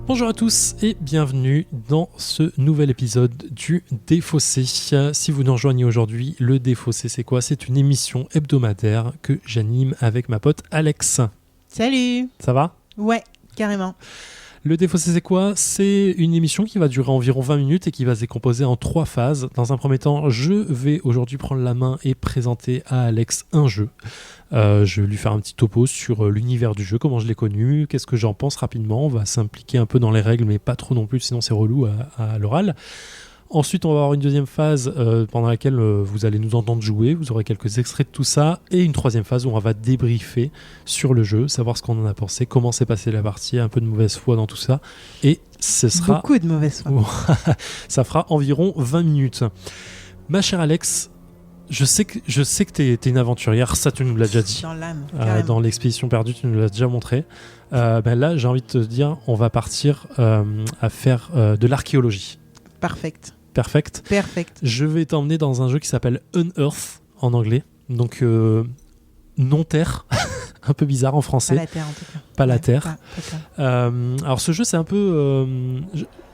Bonjour à tous et bienvenue dans ce nouvel épisode du Défaussé. Si vous nous rejoignez aujourd'hui, le Défaussé c'est quoi ? C'est une émission hebdomadaire que j'anime avec ma pote Alex. Salut. Ça va ? Ouais, carrément. Le Défaussé c'est quoi ? C'est une émission qui va durer environ 20 minutes et qui va se décomposer en 3 phases. Dans un premier temps, je vais aujourd'hui prendre la main et présenter à Alex un jeu. Je vais lui faire un petit topo sur l'univers du jeu, comment je l'ai connu, qu'est-ce que j'en pense rapidement. On va s'impliquer un peu dans les règles, mais pas trop non plus, sinon c'est relou à l'oral. Ensuite, on va avoir une deuxième phase pendant laquelle vous allez nous entendre jouer. Vous aurez quelques extraits de tout ça. Et une troisième phase où on va débriefer sur le jeu, savoir ce qu'on en a pensé, comment s'est passée la partie, un peu de mauvaise foi dans tout ça. Et ce sera... Beaucoup de mauvaise foi. Ça fera environ 20 minutes. Ma chère Alex, je sais que t'es une aventurière, ça tu nous l'as déjà dit. Dans l'âme. Dans l'expédition perdue, tu nous l'as déjà montré. Là, j'ai envie de te dire, on va partir à faire de l'archéologie. Perfect. Je vais t'emmener dans un jeu qui s'appelle Unearth en anglais. Donc, non-terre. Un peu bizarre en français. Pas la terre en tout cas. Pas la terre. Alors, ce jeu, c'est un peu...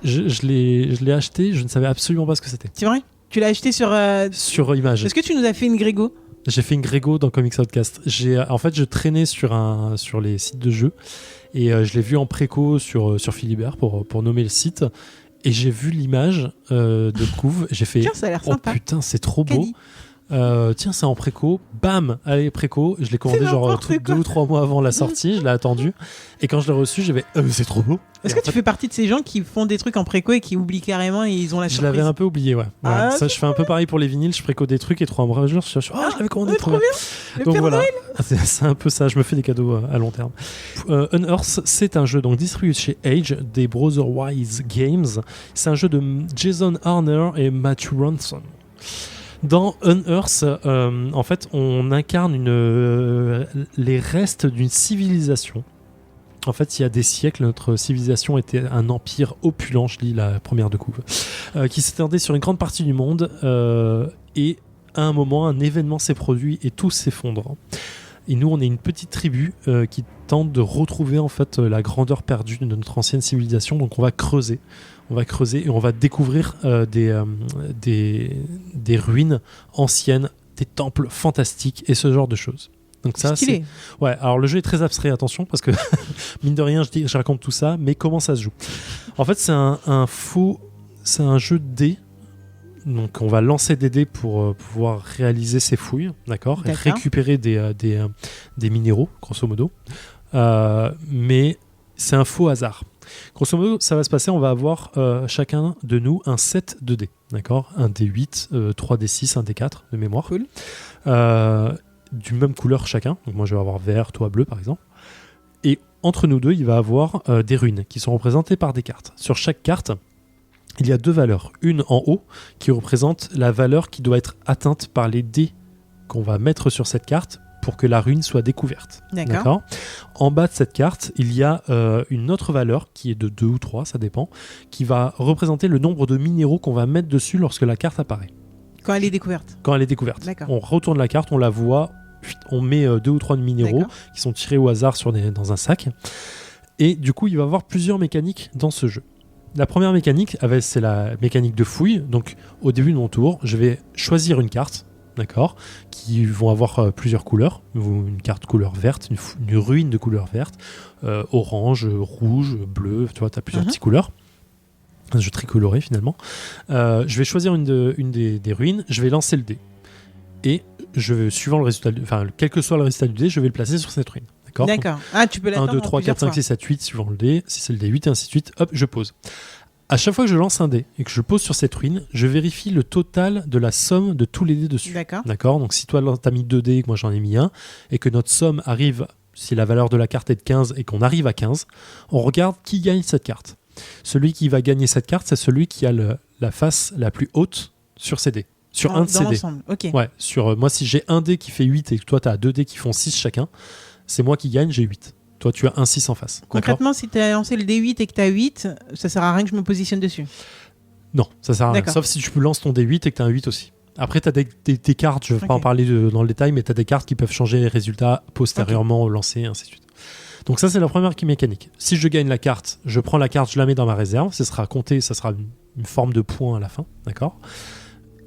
je l'ai acheté, je ne savais absolument pas ce que c'était. C'est vrai ? Tu l'as acheté sur Image. Est-ce que tu nous as fait une Grégo ? J'ai fait une Grégo dans Comics Outcast. En fait, je traînais sur les sites de jeux et je l'ai vu en préco sur Philibert pour nommer le site. Et j'ai vu l'image de couve. J'ai fait tiens, ça a l'air sympa. Oh putain, c'est trop beau. Tiens, c'est en préco. Bam, allez, préco. Je l'ai commandé genre 2 ou 3 mois avant la sortie. Je l'ai attendu. Et quand je l'ai reçu, j'ai fait c'est trop beau. Est-ce que tu fais partie de ces gens qui font des trucs en préco et qui oublient carrément et ils ont la surprise ? Je l'avais un peu oublié, ouais. Ça, je fais un peu pareil pour les vinyles. Je préco des trucs et 3 mois je l'avais commandé trop bien. Donc voilà, c'est un peu ça. Je me fais des cadeaux à long terme. Unearth, c'est un jeu donc distribué chez Age, des Brotherwise Games. C'est un jeu de Jason Harner et Matthew Ronson. Dans Unearth, en fait, on incarne les restes d'une civilisation. En fait, il y a des siècles, notre civilisation était un empire opulent, je lis la première de couve, qui s'étendait sur une grande partie du monde, et à un moment, un événement s'est produit et tout s'effondre. Et nous, on est une petite tribu qui tente de retrouver en fait la grandeur perdue de notre ancienne civilisation. Donc, on va creuser et on va découvrir des ruines anciennes, des temples fantastiques et ce genre de choses. Donc ça, stylé. Ouais, alors le jeu est très abstrait, attention, parce que mine de rien, je raconte tout ça, mais comment ça se joue ? En fait, c'est un jeu de dés. Donc on va lancer des dés pour pouvoir réaliser ces fouilles, d'accord. Et récupérer des minéraux, grosso modo. Mais c'est un faux hasard. Grosso modo, ça va se passer, on va avoir chacun de nous un set de dés, d'accord. Un D8, 3 D6, un D4 de mémoire. Cool. Du même couleur chacun. Donc moi je vais avoir vert, toi bleu par exemple. Et entre nous deux, il va y avoir des runes qui sont représentées par des cartes. Sur chaque carte, il y a 2 valeurs. Une en haut qui représente la valeur qui doit être atteinte par les dés qu'on va mettre sur cette carte pour que la rune soit découverte. D'accord. En bas de cette carte, il y a une autre valeur qui est de 2 ou 3, ça dépend, qui va représenter le nombre de minéraux qu'on va mettre dessus lorsque la carte apparaît. Quand elle est découverte. D'accord. On retourne la carte, on la voit, on met 2 ou 3 de minéraux qui sont tirés au hasard dans un sac. Et du coup, il va y avoir plusieurs mécaniques dans ce jeu. La première mécanique, c'est la mécanique de fouille. Donc, au début de mon tour, je vais choisir une carte, d'accord, qui vont avoir plusieurs couleurs. Une carte couleur verte, une ruine de couleur verte, orange, rouge, bleu, tu vois, tu as plusieurs petites couleurs. Un jeu très coloré finalement. Je vais choisir une des ruines, je vais lancer le dé. Et suivant le résultat, quel que soit le résultat du dé, je vais le placer sur cette ruine. D'accord. Donc, tu peux l'attendre 1, 2, 3, 4, 5, 6, 7, 8, suivant le dé. Si c'est le dé 8 et ainsi de suite, hop, je pose. À chaque fois que je lance un dé et que je pose sur cette ruine, je vérifie le total de la somme de tous les dés dessus. D'accord. Donc si toi t'as mis 2 dés et que moi j'en ai mis 1, et que notre somme arrive, si la valeur de la carte est de 15 et qu'on arrive à 15, on regarde qui gagne cette carte. Celui qui va gagner cette carte, c'est celui qui a la face la plus haute sur ses dés. Sur un de ces dés. Okay. Ouais, moi, si j'ai un dé qui fait 8 et que toi, tu as 2 dés qui font 6 chacun, c'est moi qui gagne, j'ai 8. Toi, tu as un 6 en face. Concrètement, si tu as lancé le D8 et que tu as 8, ça sert à rien que je me positionne dessus. Non, ça sert à rien. Sauf si tu lances ton D8 et que tu as un 8 aussi. Après, tu as des cartes, je ne vais pas en parler dans le détail, mais tu as des cartes qui peuvent changer les résultats postérieurement au lancer, et ainsi de suite. Donc ça, c'est la première mécanique. Si je gagne la carte, je prends la carte, je la mets dans ma réserve. Ça sera compté, ça sera une forme de point à la fin, d'accord ?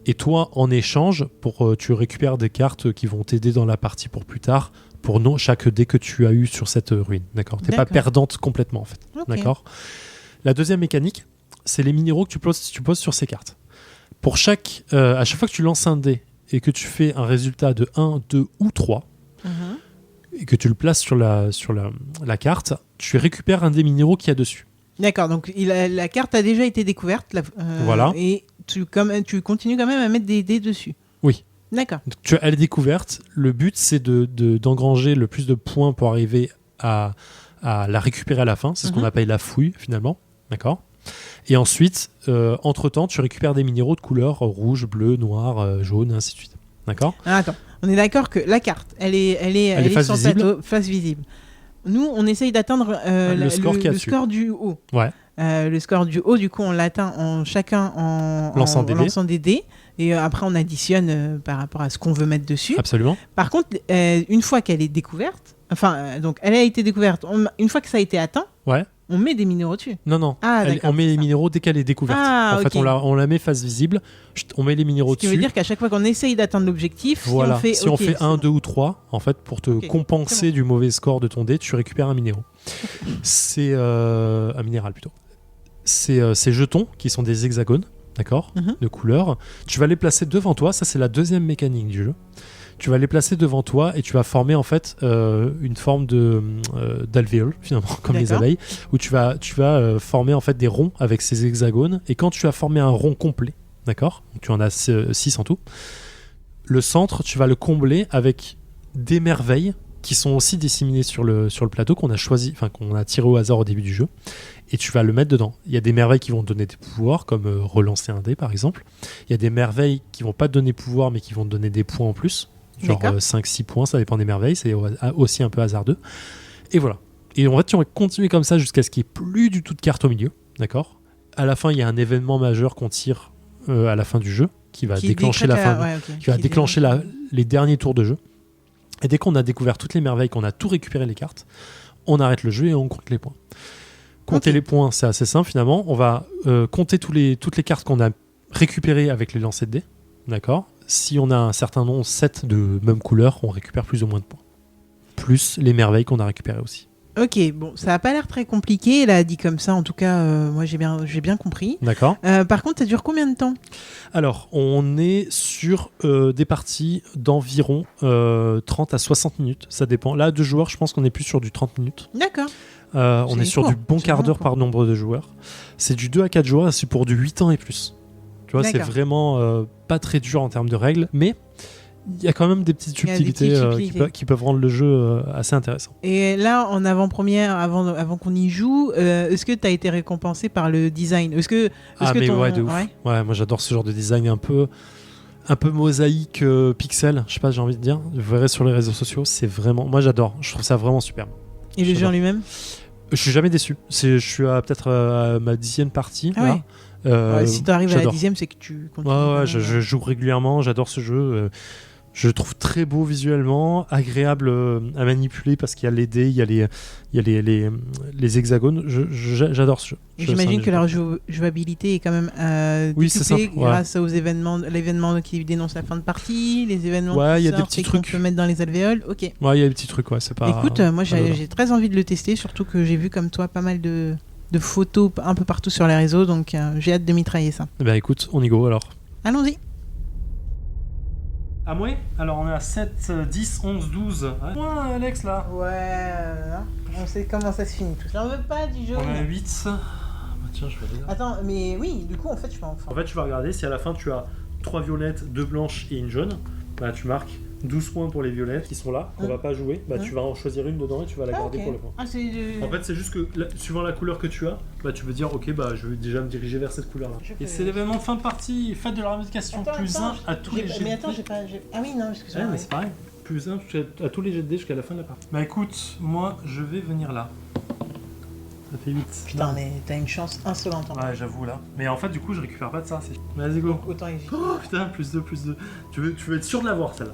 Et toi, en échange, tu récupères des cartes qui vont t'aider dans la partie pour plus tard, pour chaque dé que tu as eu sur cette ruine, d'accord ? T'es pas perdante complètement, en fait, d'accord ? La deuxième mécanique, c'est les minéraux que tu poses sur ces cartes. À chaque fois que tu lances un dé et que tu fais un résultat de 1, 2 ou 3, et que tu le places sur la carte, tu récupères un des minéraux qu'il y a dessus. D'accord, donc la carte a déjà été découverte. Voilà. Et tu continues quand même à mettre des dés dessus. Oui. D'accord. Donc, tu as la découverte. Le but, c'est d'engranger le plus de points pour arriver à la récupérer à la fin. C'est ce qu'on appelle la fouille, finalement. D'accord ? Et ensuite, entre-temps, tu récupères des minéraux de couleur rouge, bleu, noir, jaune, ainsi de suite. D'accord ? Attends, on est d'accord que la carte, elle est face sur visible. plateau, face visible. Nous, on essaye d'atteindre le score du haut. Ouais. Le score du haut, du coup, on l'atteint chacun en lançant des dés. Et après, on additionne par rapport à ce qu'on veut mettre dessus. Absolument. Par contre, une fois qu'elle est découverte, donc elle a été découverte, une fois que ça a été atteint, on met des minéraux dessus. Non. On met les minéraux dès qu'elle est découverte. Fait, on la met face visible, on met les minéraux dessus. Ce qui veut dire qu'à chaque fois qu'on essaye d'atteindre l'objectif, si on fait 1, 2 ou 3, en fait, pour te compenser du mauvais score de ton dé, tu récupères un minéraux. C'est un minéral plutôt. C'est ces jetons qui sont des hexagones, d'accord, de couleur. Tu vas les placer devant toi. Ça, c'est la deuxième mécanique du jeu. Tu vas les placer devant toi et tu vas former en fait une forme d'alvéole finalement comme les abeilles, où tu vas former en fait des ronds avec ces hexagones. Et quand tu as formé un rond complet, d'accord, donc tu en as 6 en tout, le centre tu vas le combler avec des merveilles qui sont aussi disséminées sur le plateau qu'on a tiré au hasard au début du jeu, et tu vas le mettre dedans. Il y a des merveilles qui vont te donner des pouvoirs, comme relancer un dé par exemple. Il y a des merveilles qui vont pas te donner pouvoir mais qui vont te donner des points en plus. Genre 5-6 points, ça dépend des merveilles, c'est aussi un peu hasardeux. Et voilà. Et en fait, tu vas continuer comme ça jusqu'à ce qu'il n'y ait plus du tout de cartes au milieu. D'accord ? À la fin, il y a un événement majeur qu'on tire à la fin du jeu qui va déclencher les derniers tours de jeu. Et dès qu'on a découvert toutes les merveilles, qu'on a tout récupéré les cartes, on arrête le jeu et on compte les points. Compter les points, c'est assez simple finalement. On va compter toutes les cartes qu'on a récupérées avec les lancers de dés. D'accord ? Si on a un certain nombre, 7 de même couleur, on récupère plus ou moins de points. Plus les merveilles qu'on a récupérées aussi. Ok, bon, ça n'a pas l'air très compliqué, là, dit comme ça. En tout cas, moi, j'ai bien compris. D'accord. Par contre, ça dure combien de temps ? Alors, on est sur des parties d'environ 30 à 60 minutes. Ça dépend. Là, 2 joueurs, je pense qu'on est plus sur du 30 minutes. D'accord. On est sur du bon quart d'heure par nombre de joueurs. C'est du 2 à 4 joueurs et c'est pour du 8 ans et plus. Tu vois, c'est vraiment pas très dur en termes de règles, mais il y a quand même des petites subtilités qui peuvent rendre le jeu assez intéressant. Et là, en avant-première, avant qu'on y joue, est-ce que tu as été récompensé par le design ? Ouais, de ouf. Ouais, moi j'adore ce genre de design un peu mosaïque, pixel, je sais pas, j'ai envie de dire. Vous verrez sur les réseaux sociaux, c'est vraiment... Moi j'adore, je trouve ça vraiment superbe. Et le jeu en lui-même ? Je suis jamais déçu. Je suis peut-être à ma 10e partie. Ah là. Si tu arrives à la 10e, c'est que tu continues. Ouais, je joue régulièrement, j'adore ce jeu. Je le trouve très beau visuellement, agréable à manipuler parce qu'il y a les dés, il y a les hexagones. J'adore ce jeu. J'imagine que la jouabilité est quand même décuplée grâce aux l'événement qui dénonce la fin de partie, les événements qui sortent et qu'on peut mettre dans les alvéoles. Ok. Ouais, il y a des petits trucs, c'est pas... Écoute, moi j'ai très envie de le tester, surtout que j'ai vu comme toi pas mal de photos un peu partout sur les réseaux, donc j'ai hâte de mitrailler ça. Eh ben écoute, on y go alors. Allons-y. Ah ouais. Alors on est à 7, 10, 11, 12. Ouais, Alex là. Ouais, on sait comment ça se finit tout. J'en veux pas du jeu. On est à 8. Tiens, je vais aller là. Attends, mais oui, du coup en fait je peux en faire. En fait, tu vas regarder si à la fin tu as 3 violettes, 2 blanches et une jaune. Bah tu marques 12 points pour les violettes qui sont là, qu'on va pas jouer. Bah tu vas en choisir une dedans et tu vas la garder pour le point. En fait, c'est juste que suivant la couleur que tu as, bah tu peux dire ok, bah je vais déjà me diriger vers cette couleur là. Et c'est l'événement de fin de partie, fête de la revendication, plus 1 à tous les jets de dés. Mais attends, j'ai pas... Ah oui, non, excuse-moi. Ouais, mais c'est pareil. Plus 1 à tous les jets de dés jusqu'à la fin de la partie. Bah écoute, moi je vais venir là. Ça fait 8. Putain, mais t'as une chance insolente. Ouais, j'avoue là. Mais en fait, du coup, je récupère pas de ça. Vas-y, go. Autant éviter. Oh putain, plus 2. Tu veux être sûr de l'avoir celle-là?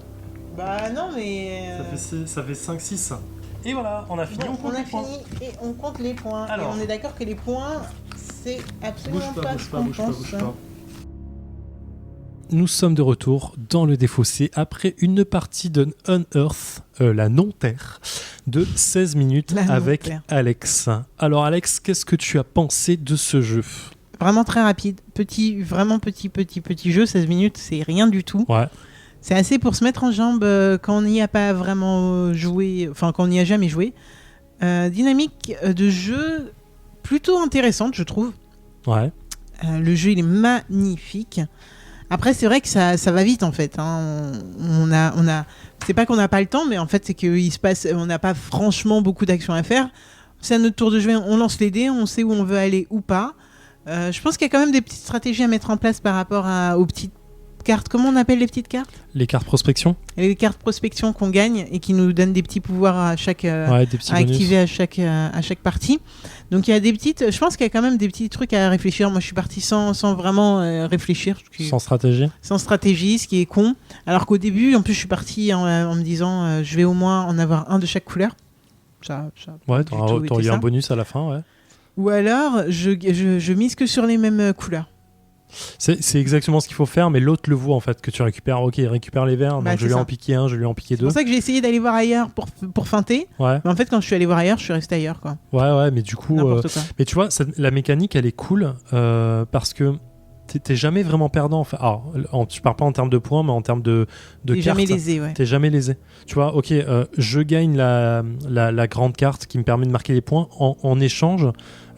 Bah non, mais... Ça fait 5, 6. Et voilà, on a fini. Bon, on a fini et on compte les points. Alors, et on est d'accord que les points, c'est absolument pas ce qu'on pense. Nous sommes de retour dans le défaussé après une partie de Unearth, la non-terre, de 16 minutes avec Alex. Alors Alex, qu'est-ce que tu as pensé de ce jeu ? Vraiment très rapide, vraiment petit jeu, 16 minutes, c'est rien du tout. Ouais. C'est assez pour se mettre en jambe quand on n'y a pas vraiment joué, enfin quand on n'y a jamais joué. Dynamique de jeu plutôt intéressante, je trouve. Ouais. Le jeu, il est magnifique. Après, c'est vrai que ça va vite en fait. Hein. On a, c'est pas qu'on n'a pas le temps, mais en fait, c'est qu'il se passe, on n'a pas franchement beaucoup d'actions à faire. C'est à notre tour de jouer, on lance les dés, on sait où on veut aller ou pas. Je pense qu'il y a quand même des petites stratégies à mettre en place par rapport aux petites cartes. Comment on appelle les petites cartes ? Les cartes prospection. Les cartes prospection qu'on gagne et qui nous donnent des petits pouvoirs à chaque des petits à activer à chaque partie. Donc il y a des petites. Je pense qu'il y a quand même des petits trucs à réfléchir. Moi, je suis parti sans vraiment réfléchir. Sans stratégie. Sans stratégie, ce qui est con. Alors qu'au début, en plus, je suis parti en me disant, je vais au moins en avoir un de chaque couleur. Ça ouais, t'auras eu un bonus à la fin, ouais. Ou alors, je mise que sur les mêmes couleurs. C'est exactement ce qu'il faut faire, mais l'autre le voit en fait, que tu récupères. Ok, il récupère les verts, donc je lui ai en piqué un, je lui ai en piqué deux. C'est pour ça que j'ai essayé d'aller voir ailleurs pour feinter. Ouais. Mais en fait, quand je suis allé voir ailleurs, je suis resté ailleurs, quoi. Ouais, mais du coup, mais tu vois, la mécanique, elle est cool parce que t'es jamais vraiment perdant. Enfin, alors, je parle pas en termes de points, mais en termes de cartes. T'es jamais lésé, ouais. T'es jamais lésé. Tu vois, ok, je gagne la grande carte qui me permet de marquer les points. En échange,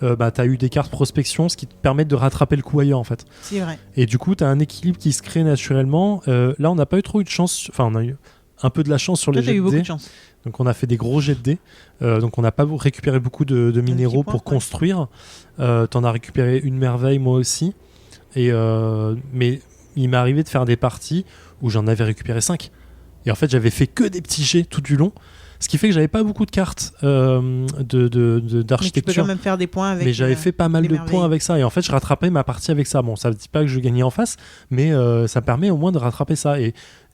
t'as eu des cartes prospection, ce qui te permet de rattraper le coup ailleurs, en fait. C'est vrai. Et du coup, t'as un équilibre qui se crée naturellement. Là, on n'a pas eu trop eu de chance. Enfin, on a eu un peu de la chance sur les jets de dés. Beaucoup de chance. Donc, on a fait des gros jets de dés. Donc, on n'a pas récupéré beaucoup de minéraux pour construire. T'en as récupéré une merveille, moi aussi. Mais il m'est arrivé de faire des parties où j'en avais récupéré 5. Et en fait, j'avais fait que des petits jets tout du long. Ce qui fait que j'avais pas beaucoup de cartes d'architecture. Mais tu peux quand même faire des points avec. Mais j'avais fait pas mal de points avec ça. Et en fait, je rattrapais ma partie avec ça. Bon, ça ne dit pas que je gagnais en face, mais ça permet au moins de rattraper ça.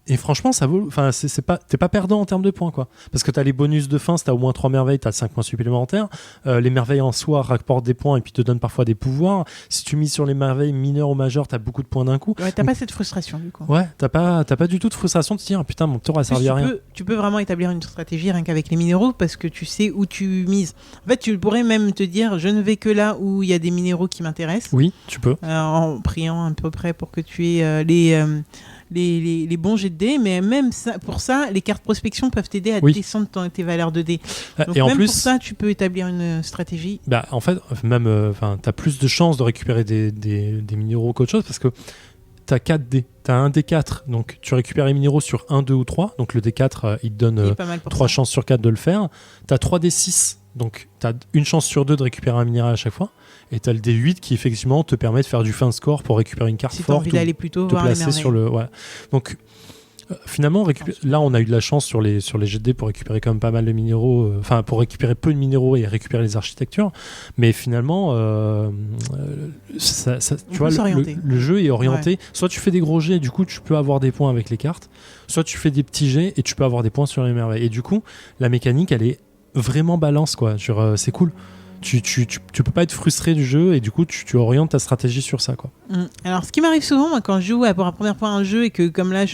Et franchement, ça vaut. Enfin, t'es pas perdant en termes de points, quoi. Parce que t'as les bonus de fin, si t'as au moins 3 merveilles, t'as 5 points supplémentaires. Les merveilles en soi rapportent des points et puis te donnent parfois des pouvoirs. Si tu mises sur les merveilles mineures ou majeures, t'as beaucoup de points d'un coup. Ouais, t'as pas cette frustration, du coup. Ouais, t'as pas du tout de frustration de te dire, putain, mon tour a servi à rien. Tu peux vraiment établir une stratégie rien qu'avec les minéraux parce que tu sais où tu mises. En fait, tu pourrais même te dire, je ne vais que là où il y a des minéraux qui m'intéressent. Oui, tu peux. En priant à peu près pour que tu aies les bons jets de dés, mais même pour ça, les cartes prospection peuvent t'aider à descendre tes valeurs de dés. Donc et même en plus, pour ça, tu peux établir une stratégie. En fait, même, t'as plus de chances de récupérer des minéraux qu'autre chose parce que t'as 4 dés. T'as un D4, donc tu récupères les minéraux sur 1, 2 ou 3. Donc le D4, il te donne 3 chances sur 4 de le faire. T'as 3 D6, donc t'as une chance sur 2 de récupérer un minéral à chaque fois. Et t'as le D8 qui effectivement te permet de faire du fin score pour récupérer une carte si forte. Si t'as envie d'aller plutôt te placer sur le. Ouais. Donc finalement, là on a eu de la chance sur les jets de dés pour récupérer quand même pas mal de minéraux. Enfin, pour récupérer peu de minéraux et récupérer les architectures. Mais finalement, tu vois, le jeu est orienté. Ouais. Soit tu fais des gros jets et du coup tu peux avoir des points avec les cartes. Soit tu fais des petits jets et tu peux avoir des points sur les merveilles. Et du coup, la mécanique, elle est vraiment balance, quoi. C'est cool. Tu peux pas être frustré du jeu et du coup tu orientes ta stratégie sur ça, quoi. Alors ce qui m'arrive souvent, moi, quand je joue pour la première fois à un jeu et que comme là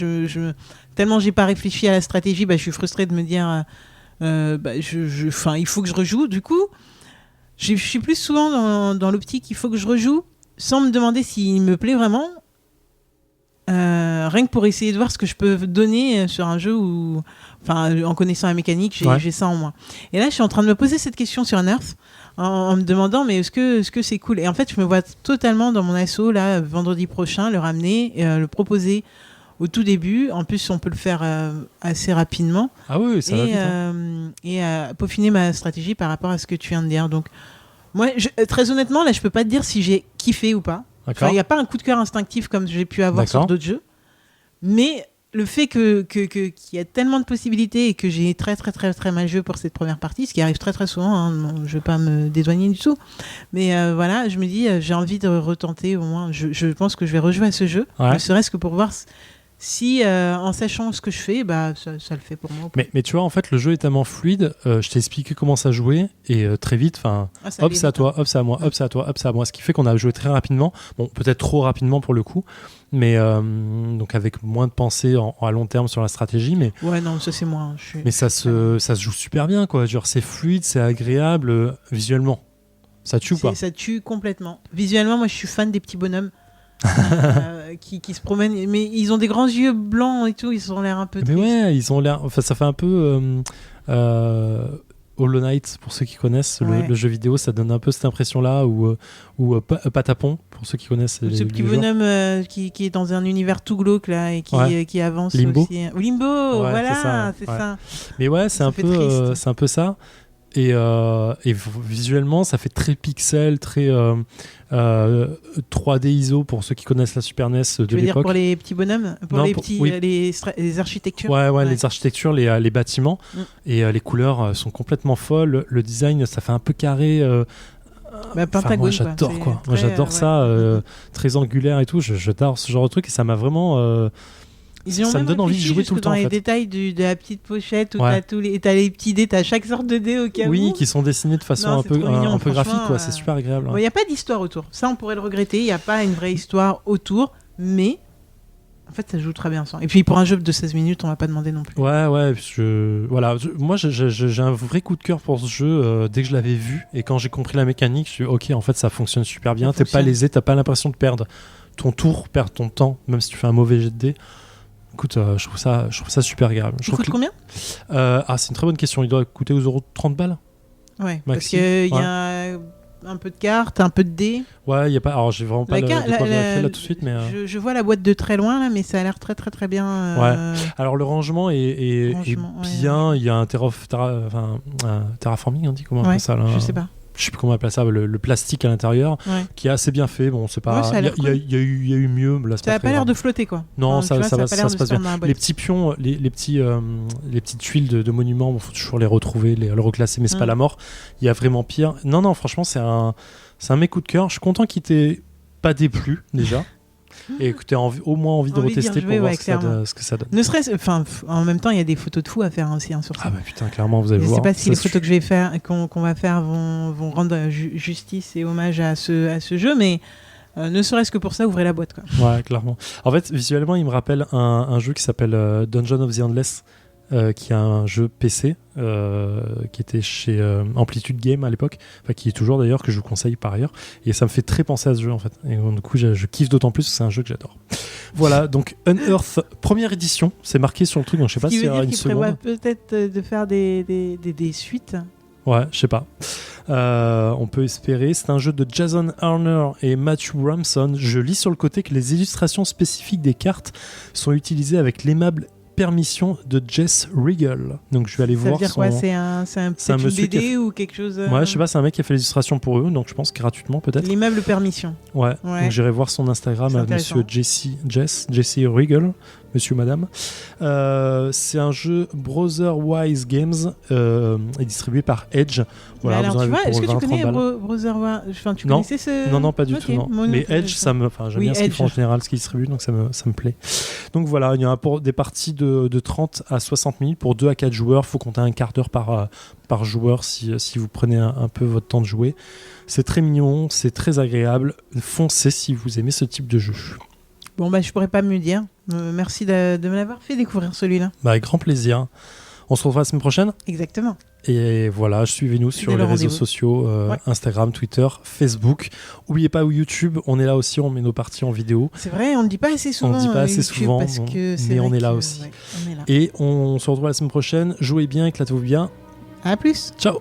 tellement j'ai pas réfléchi à la stratégie, je suis frustré de me dire il faut que je rejoue. Du coup je suis plus souvent dans l'optique il faut que je rejoue sans me demander s'il me plaît vraiment, rien que pour essayer de voir ce que je peux donner sur un jeu où, en connaissant la mécanique, j'ai ça en moi. Et là je suis en train de me poser cette question sur Unearth en me demandant mais est-ce que c'est cool. Et en fait je me vois totalement dans mon asso là vendredi prochain le ramener le proposer au tout début. En plus on peut le faire assez rapidement. Ah oui, ça va vite, et peaufiner ma stratégie par rapport à ce que tu viens de dire. Donc moi très honnêtement là je peux pas te dire si j'ai kiffé ou pas. Il n'y a pas un coup de cœur instinctif comme j'ai pu avoir sur d'autres jeux, mais le fait qu'il y a tellement de possibilités et que j'ai très très très très mal joué pour cette première partie, ce qui arrive très très souvent, hein, je ne vais pas me dédouaner du tout, mais voilà, je me dis j'ai envie de retenter au moins, je pense que je vais rejouer à ce jeu, ne serait-ce que pour voir si en sachant ce que je fais, ça le fait pour moi. Mais tu vois, en fait, le jeu est tellement fluide. Je t'ai expliqué comment ça jouait et très vite, hop, c'est à toi, hop, c'est à moi, hop, c'est à toi, hop, c'est à moi. Ce qui fait qu'on a joué très rapidement. Bon, peut-être trop rapidement pour le coup, mais donc avec moins de pensée à long terme sur la stratégie. Mais ouais, non, ça c'est moi. Mais ça se joue super bien, quoi. Genre, c'est fluide, c'est agréable visuellement. Ça tue ou pas ? Ça tue complètement. Visuellement, moi, je suis fan des petits bonhommes. qui se promènent, mais ils ont des grands yeux blancs et tout, ils ont l'air un peu tristes. Mais ouais, ils ont l'air, enfin ça fait un peu Hollow Knight pour ceux qui connaissent le jeu vidéo, ça donne un peu cette impression là, ou Patapon pour ceux qui connaissent ce petit bonhomme qui est dans un univers tout glauque là et qui avance Limbo. Aussi. Limbo, voilà, c'est ça. Mais ouais, c'est un peu ça. Et visuellement, ça fait très pixel, très 3D ISO pour ceux qui connaissent la Super NES de l'époque. Tu veux dire pour les petits bonhommes, les architectures. Ouais, les architectures, les bâtiments et les couleurs sont complètement folles. Le design, ça fait un peu carré. Pentagone, moi j'adore quoi. Moi j'adore ça, très angulaire et tout. J'adore ce genre de truc et ça m'a vraiment. Ça me donne envie de jouer tout le temps. Dans les détails de la petite pochette où t'as les petits dés, t'as chaque sorte de dés au cas où. Oui, qui sont dessinés de façon un peu graphique, quoi. C'est super agréable. Il n'y a pas d'histoire autour. Ça, on pourrait le regretter. Il n'y a pas une vraie histoire autour, mais en fait, ça joue très bien sans. Et puis pour un jeu de 16 minutes, on va pas demander non plus. Ouais. Moi, j'ai un vrai coup de cœur pour ce jeu dès que je l'avais vu et quand j'ai compris la mécanique, je suis ok. En fait, ça fonctionne super bien. T'es pas lésé, t'as pas l'impression de perdre ton tour, perdre ton temps, même si tu fais un mauvais jet de dés. Écoute, je trouve ça super agréable. Il coûte combien ? C'est une très bonne question. Il doit coûter aux euros 30 balles. Ouais, parce qu'il y a un peu de cartes, un peu de dés. Ouais, il y a pas. Alors, j'ai vraiment pas vérifier là tout de suite, mais je vois la boîte de très loin là, mais ça a l'air très très très bien. Ouais. Alors le rangement est bien. Ouais. Il y a un terraforming, on dit comment on appelle ça là. Je sais pas. Je sais plus comment on appelle ça, le plastique à l'intérieur, qui est assez bien fait. Bon, c'est pas. Il y a eu mieux. Là, ça n'a pas l'air de flotter, quoi. Non, ça se passe bien. Les petits pions, les petites tuiles de monuments, il faut toujours les retrouver, le reclasser, mais c'est pas la mort. Il y a vraiment pire. Non, franchement, c'est un de mes coups de cœur. Je suis content qu'il t'ait pas déplu déjà. Et que tu as au moins envie de retester pour voir ce que ça donne. Ne serait-ce, en même temps, il y a des photos de fous à faire aussi sur ça. Ah bah putain, clairement, vous allez voir. Je sais pas si les photos que je vais faire, qu'on va faire, vont rendre justice et hommage à ce jeu, mais ne serait-ce que pour ça, ouvrez la boîte, quoi. Ouais, clairement. En fait, visuellement, il me rappelle un jeu qui s'appelle Dungeon of the Endless. Qui est un jeu PC qui était chez Amplitude Game à l'époque, qui est toujours d'ailleurs, que je vous conseille par ailleurs, et ça me fait très penser à ce jeu en fait, et du coup je kiffe d'autant plus que c'est un jeu que j'adore. Voilà, donc Unearth première édition, c'est marqué sur le truc, donc je sais pas s'il y aura une seconde. Prévoit peut-être de faire des suites. Ouais, je sais pas. On peut espérer. C'est un jeu de Jason Arner et Matthew Ramson. Je lis sur le côté que les illustrations spécifiques des cartes sont utilisées avec l'aimable permission de Jess Riegel. Donc je vais aller voir. Ça veut dire quoi ? C'est un BD ou quelque chose Ouais, je sais pas, c'est un mec qui a fait l'illustration pour eux, donc je pense gratuitement peut-être. L'immeuble permission. Ouais. Donc j'irai voir son Instagram à monsieur Jesse Riegel, monsieur, madame. C'est un jeu Brotherwise Games et distribué par Edge. Voilà, alors, tu vois, est-ce que tu connais Brotherwise ? Tu connaissais ce... Non, pas du tout. Non. Mais Edge, j'aime bien ce qu'ils font en général, ce qu'ils distribuent, donc ça me plaît. Donc voilà, il y a pour des parties de 30 à 60 minutes pour 2 à 4 joueurs. Il faut compter un quart d'heure par joueur si vous prenez un peu votre temps de jouer. C'est très mignon, c'est très agréable. Foncez si vous aimez ce type de jeu. Bon, je pourrais pas mieux dire. Merci de me l'avoir fait découvrir celui-là. Avec grand plaisir. On se retrouvera la semaine prochaine. Exactement. Et voilà, suivez-nous sur les réseaux sociaux, Instagram, Twitter, Facebook. N'oubliez pas YouTube, on est là aussi, on met nos parties en vidéo. C'est vrai, on ne dit pas assez souvent. Mais on est là aussi. Ouais, on est là. Et on se retrouve la semaine prochaine. Jouez bien, éclatez-vous bien. À plus. Ciao.